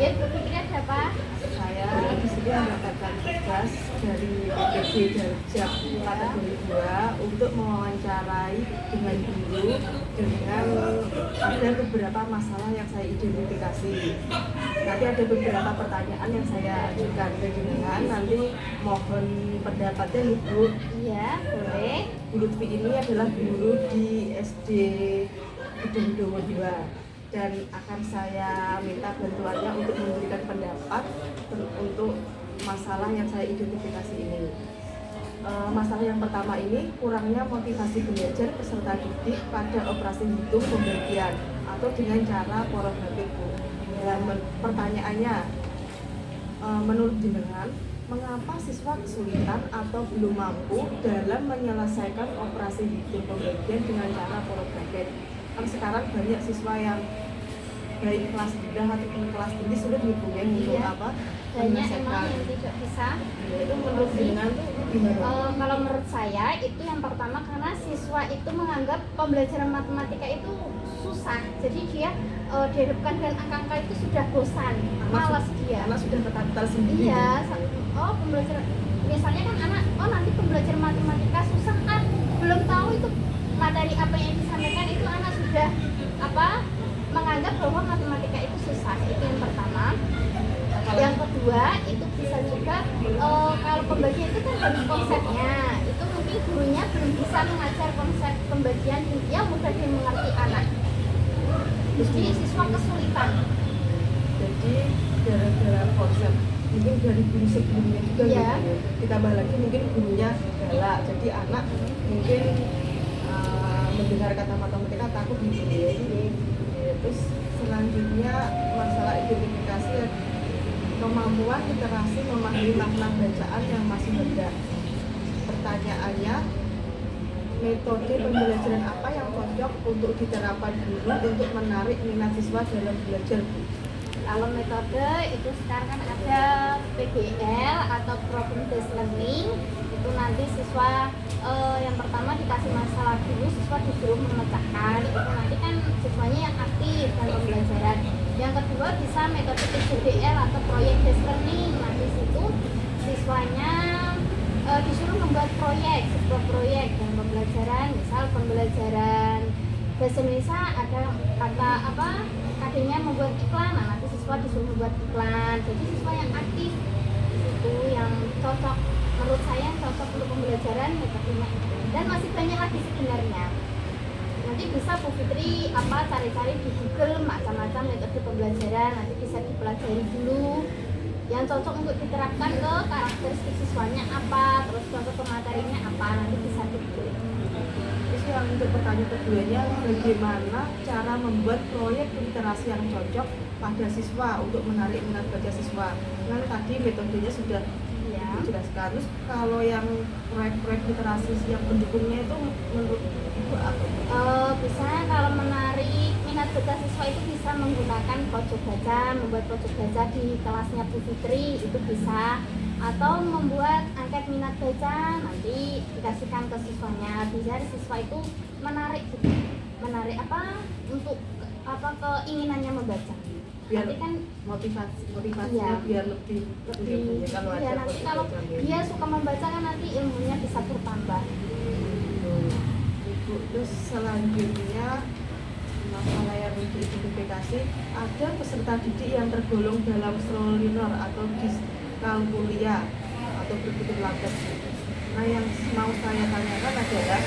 Ya, Bu Fikri ada apa? Saya di sini mendapatkan tugas dari PPG Darjab kategori 2 untuk mewawancarai dengan guru dengan ada beberapa masalah yang saya identifikasi. Nanti ada beberapa pertanyaan yang saya ajukan ke jenengan. Nanti mohon pendapatnya Ibu. Iya, boleh. Bu Lutfi ini adalah guru di SD Gedung Dowo 2 dan akan saya minta bantuannya untuk memberikan pendapat untuk masalah yang saya identifikasi ini. Masalah yang pertama ini kurangnya motivasi belajar peserta didik pada operasi hitung pembagian atau dengan cara porografik. Dan pertanyaannya, menurut jenengan, mengapa siswa kesulitan atau belum mampu dalam menyelesaikan operasi hitung pembagian dengan cara porografik? Kan sekarang banyak siswa yang baik kelas rendah ataupun kelas tinggi sudah dihubungin untuk apa? Banyak emang yang tidak bisa. Ya, itu menurut jenengan tuh gimana? Kalau menurut saya itu yang pertama karena siswa itu menganggap pembelajaran matematika itu susah. Jadi dia dihadapkan dengan angka-angka itu sudah bosan, malas dia. Karena sudah ketakutan sendiri. Iya, pembelajaran misalnya kan anak, nanti pembelajaran matematika susah kan, belum tahu itu materi apa yang disampaikan itu anak sudah menganggap bahwa matematika itu susah. Itu yang pertama. Yang kedua itu bisa juga kalau pembagian itu kan ada konsepnya, itu mungkin gurunya belum bisa mengajar konsep pembagian yang mudah dimengerti anak. Jadi siswa kesulitan. Jadi gara-gara konsep mungkin dari guru sebelumnya juga ya. Ditambah lagi mungkin gurunya galak, jadi anak mungkin mendengar kata matematika takut gitu ya. Terus selanjutnya masalah identifikasi kemampuan literasi memahami makna bacaan yang masih rendah. Pertanyaannya, metode pembelajaran apa yang cocok untuk diterapkan guru untuk menarik minat siswa dalam belajar? Kalau metode itu sekarang kan ada PBL atau Problem Based Learning. Itu nanti siswa yang pertama dikasih masalah dulu, siswa disuruh memecahkan. Itu nanti kan siswanya yang aktif dalam pembelajaran. Yang kedua bisa metode PJDL atau Project Based Learning. Nah di situ siswanya disuruh membuat sebuah proyek dalam pembelajaran. Misal pembelajaran bahasa Indonesia ada kata kadangnya membuat iklan. Nah nanti siswa disuruh membuat iklan. Jadi siswa yang aktif itu yang cocok, menurut saya cocok untuk pembelajaran metodenya itu. Dan masih banyak lagi sebenarnya. Nanti bisa Bu Fitri cari-cari di Google macam-macam metode pembelajaran, nanti bisa dipelajari dulu yang cocok untuk diterapkan ke karakteristik siswanya apa, terus contoh pematerinya apa, nanti bisa dipilih. Terus yang untuk pertanyaan keduanya, bagaimana cara membuat proyek literasi yang cocok pada siswa untuk menarik minat baca siswa? Kan tadi metodenya sudah dijelaskan. Terus kalau yang proyek-proyek literasi yang pendukungnya itu menurut Ibu apa? Bisa kalau menarik minat baca siswa itu bisa menggunakan pojok baca, membuat pojok baca di kelasnya Bu Fitri itu bisa, atau membuat angket minat baca nanti dikasihkan ke siswanya, biar siswa itu menarik untuk keinginannya membaca. Biar nanti kan motivasinya biar lebih kalau ada nanti kalau dia suka membaca kan nanti ilmunya bisa bertambah. Ibu, terus selanjutnya masalah yang diidentifikasi, ada peserta didik yang tergolong dalam slow learner atau diskalkulia atau berpikir lambat. Nah yang mau saya tanyakan adalah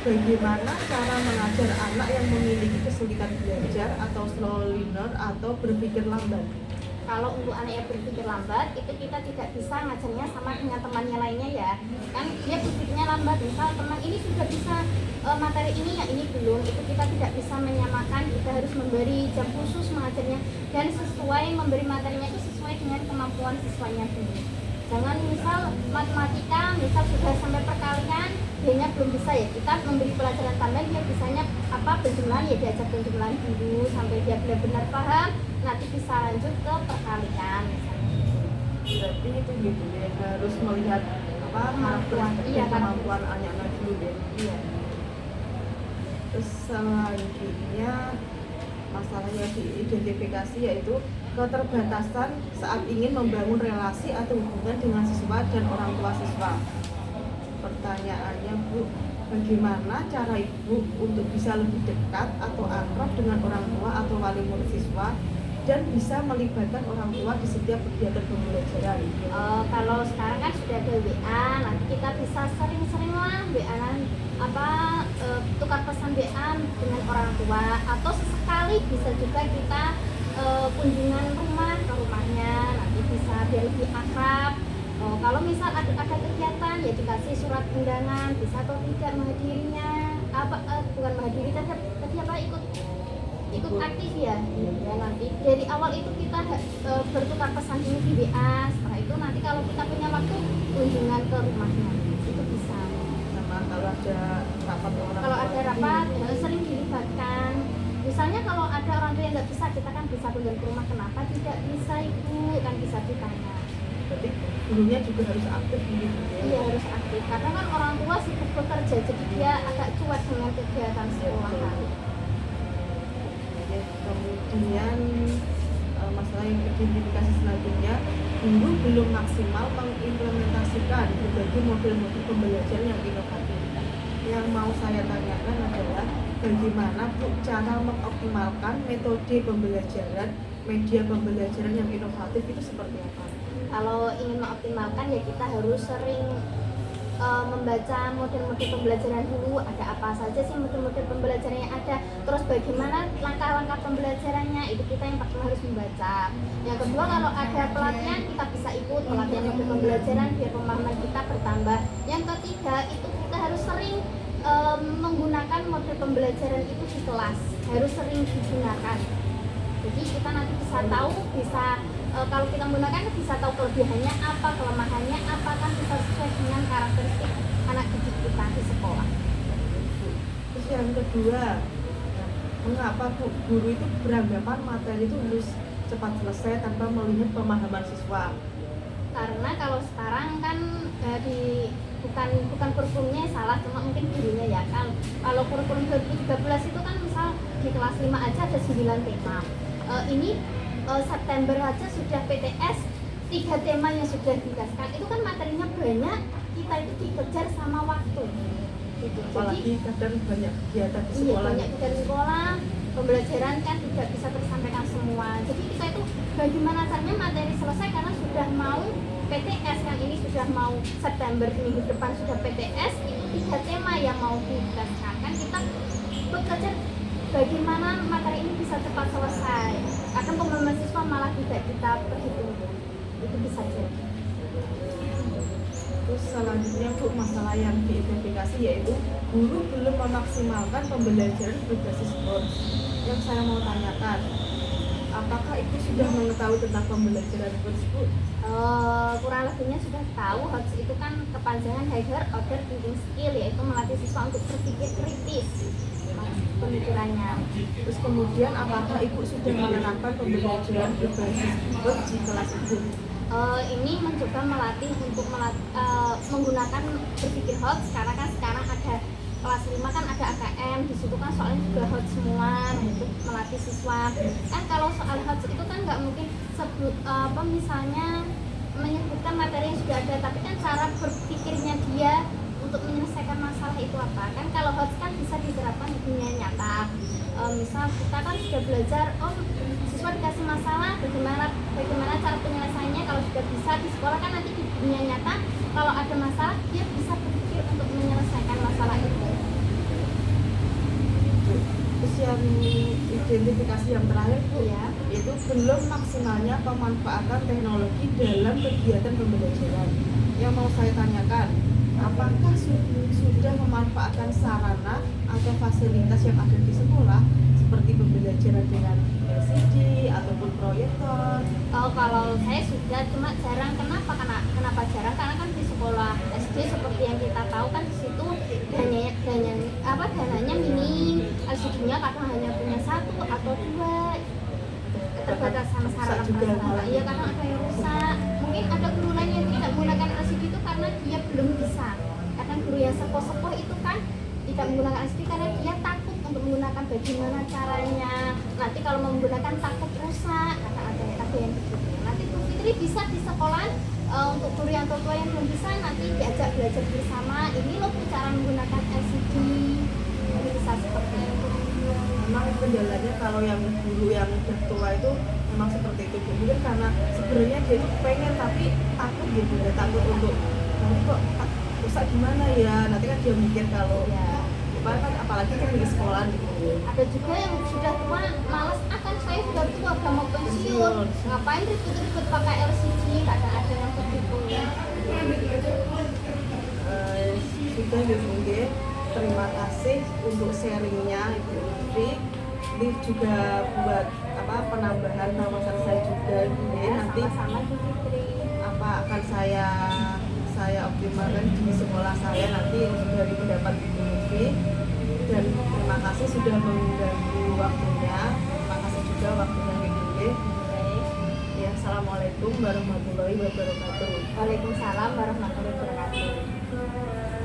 bagaimana cara mengajar anak yang memiliki kesulitan belajar atau slow learner atau berpikir lambat? Kalau untuk anak yang berpikir lambat itu kita tidak bisa ngajarnya sama dengan temannya lainnya ya. Kan dia berpikirnya lambat, misal teman ini sudah bisa materi ini yang ini belum, itu kita tidak bisa menyamakan. Kita harus memberi jam khusus mengajarnya dan sesuai memberi materinya itu sesuai dengan kemampuan siswanya dulu. Jangan misal matematika misal sudah sampai perkalian dia belum bisa ya, kita memberi pelajaran tambahan, dia bisanya penjumlahan ya diajak penjumlahan dulu sampai dia benar-benar paham, nanti bisa lanjut ke perkalian misalnya. Berarti itu gitu ya, harus melihat kemampuan anak-anak dulu ya. Iya. Terus selanjutnya masalah yang diidentifikasi yaitu keterbatasan saat ingin membangun relasi atau hubungan dengan siswa dan orang tua siswa. Pertanyaannya, Bu, bagaimana cara Ibu untuk bisa lebih dekat atau akrab dengan orang tua atau wali murid siswa dan bisa melibatkan orang tua di setiap kegiatan pembelajaran? Kalau sekarang kan sudah ada WA, nanti kita bisa sering-sering lah WA-an tukar pesan WA dengan orang tua, atau sesekali bisa juga kita kunjungan rumah ke rumahnya, nanti bisa biar lebih akrab. Kalau misal ada kegiatan ya dikasih surat undangan, bisa atau tidak menghadirinya, bukan menghadiri tadi apa ikut aktif ya. Ya nanti dari awal itu kita bertukar pesan ini di WA, setelah itu nanti kalau kita punya waktu kunjungan ke rumahnya itu bisa. Sama kalau ada rapat orang Kalau tua. ada rapat sering dilibatkan. Misalnya kalau ada orang tua yang nggak bisa, kita kan bisa kunjungan ke rumah, kenapa tidak bisa Ibu, kan bisa ditanya. Berarti gurunya juga harus aktif gitu ya? Iya harus aktif, karena kan orang tua sibuk bekerja, jadi dia agak cuek dengan kegiatan sekolahan. Ya, kemudian masalah yang identifikasi selanjutnya, guru belum maksimal mengimplementasikan berbagai model-model pembelajaran yang inovatif. Yang mau saya tanyakan adalah bagaimana Bu cara mengoptimalkan metode pembelajaran, media pembelajaran yang inovatif itu seperti apa? Kalau ingin mengoptimalkan ya kita harus sering membaca model-model pembelajaran dulu, ada apa saja sih model-model pembelajaran yang ada, terus bagaimana langkah-langkah pembelajarannya, itu kita yang pertama harus membaca. Yang kedua, kalau ada pelatihan kita bisa ikut pelatihan model pembelajaran biar pemahaman kita bertambah. Yang ketiga, itu kita harus sering menggunakan model pembelajaran itu di kelas, harus sering digunakan. Jadi kita nanti bisa tahu, kalau kita menggunakan bisa tahu kelebihannya apa, kelemahannya apa, kan bisa sesuai dengan karakteristik anak didik kita di sekolah. Terus yang kedua, mengapa Bu guru itu beranggapan materi itu harus cepat selesai tanpa melihat pemahaman siswa? Karena kalau sekarang kan bukan kurikulumnya salah, cuma mungkin gurunya ya kan. Kalau kurikulum 2013 itu kan misal di kelas 5 aja ada 9 tema. Ini September aja sudah PTS 3 tema yang sudah dikasihkan, itu kan materinya banyak, kita itu dikejar sama waktu gitu. Apalagi kadang banyak kegiatan di Iya, sekolah. banyak kegiatan di sekolah, pembelajaran kan tidak bisa tersampaikan semua, jadi kita itu bagaimana caranya materi selesai karena sudah mau PTS, kan ini sudah mau September, minggu depan sudah PTS, itu 3 tema yang mau dikasihkan, kan kita bekerja bagaimana materi ini bisa cepat selesai. Kadang pemahaman siswa malah tidak kita perhitungkan. Itu bisa jadi. Terus selanjutnya Bu, masalah yang diidentifikasi yaitu guru belum memaksimalkan pembelajaran berbasis HOTS. Yang saya mau tanyakan, apakah Ibu sudah mengetahui tentang pembelajaran HOTS Bu? Kurang lebihnya sudah tahu. HOTS itu kan kepanjangan Higher Order Thinking Skill, yaitu melatih siswa untuk berpikir kritis pemikirannya. Terus kemudian apakah Ibu sudah menerapkan pembelajaran berbasis HOTS di kelas Ibu? Ini mencoba melatih untuk menggunakan berpikir HOTS, karena kan sekarang ada kelas 5 kan ada AKM, di situ kan soalnya juga HOTS semua, nah itu melatih siswa. Kan kalau soal HOTS itu kan nggak mungkin misalnya menyebutkan materi yang sudah ada, tapi kan cara berpikirnya dia untuk menyelesaikan masalah itu apa. Kan kalau HOTS kan bisa diterapkan di dunia nyata. Misal kita kan sudah belajar, siswa dikasih masalah, bagaimana cara penyelesaiannya. Kalau sudah bisa di sekolah, kan nanti di dunia nyata kalau ada masalah dia bisa berpikir untuk menyelesaikan masalah itu. Terus yang identifikasi yang terakhir Bu, Iya. yaitu belum maksimalnya pemanfaatan teknologi dalam kegiatan pembelajaran. Yang mau saya tanyakan, apakah sudah memanfaatkan sarana atau fasilitas yang ada di sekolah seperti pembelajaran dengan LCD ataupun proyektor? Kalau saya sudah, cuma jarang. Kenapa jarang? Karena kan di sekolah SD seperti yang kita tahu kan di situ dananya minim, LCD-nya kadang hanya punya 1 atau 2. Keterbatasan sarana prasarana. Iya, kadang ada yang rusak. Mungkin ada guru lain yang tidak menggunakan LCD itu karena dia belum bisa. Kadang guru yang sepuh-sepuh itu kan tidak menggunakan LCD karena dia takut untuk menggunakan bagaimana caranya. Nanti kalau menggunakan takut rusak, ada yang begitu. Nanti Bu Fitri bisa di sekolah untuk guru yang tua yang belum bisa nanti diajak belajar bersama. Ini loh cara menggunakan LCD. Ini bisa seperti itu. Memang kendalanya kalau yang guru yang udah tua itu memang seperti itu, mungkin karena sebenarnya dia itu pengen tapi takut gitu, dia takut untuk nanti kok rusak gimana ya, nanti kan dia mikir kalau Ya. kan apalagi kan di sekolah gitu. Ada juga yang sudah tua, malas akan saya sudah tua, udah mau pensiun, ngapain ribet-ribet pakai LCD, kadang ada yang begitu. Sudah Ibu, terima kasih untuk sharingnya Ibu Lutfi. Ini juga buat penambahan wawasan saya juga Ibu. Nanti Sama Bu Fitri. akan saya optimalkan di sekolah saya nanti dari pendapat Ibu Lutfi. Dan terima kasih sudah mengganggu waktunya. Terima kasih juga waktunya Ibu. Ya, assalamualaikum warahmatullahi wabarakatuh. Waalaikumsalam warahmatullahi wabarakatuh.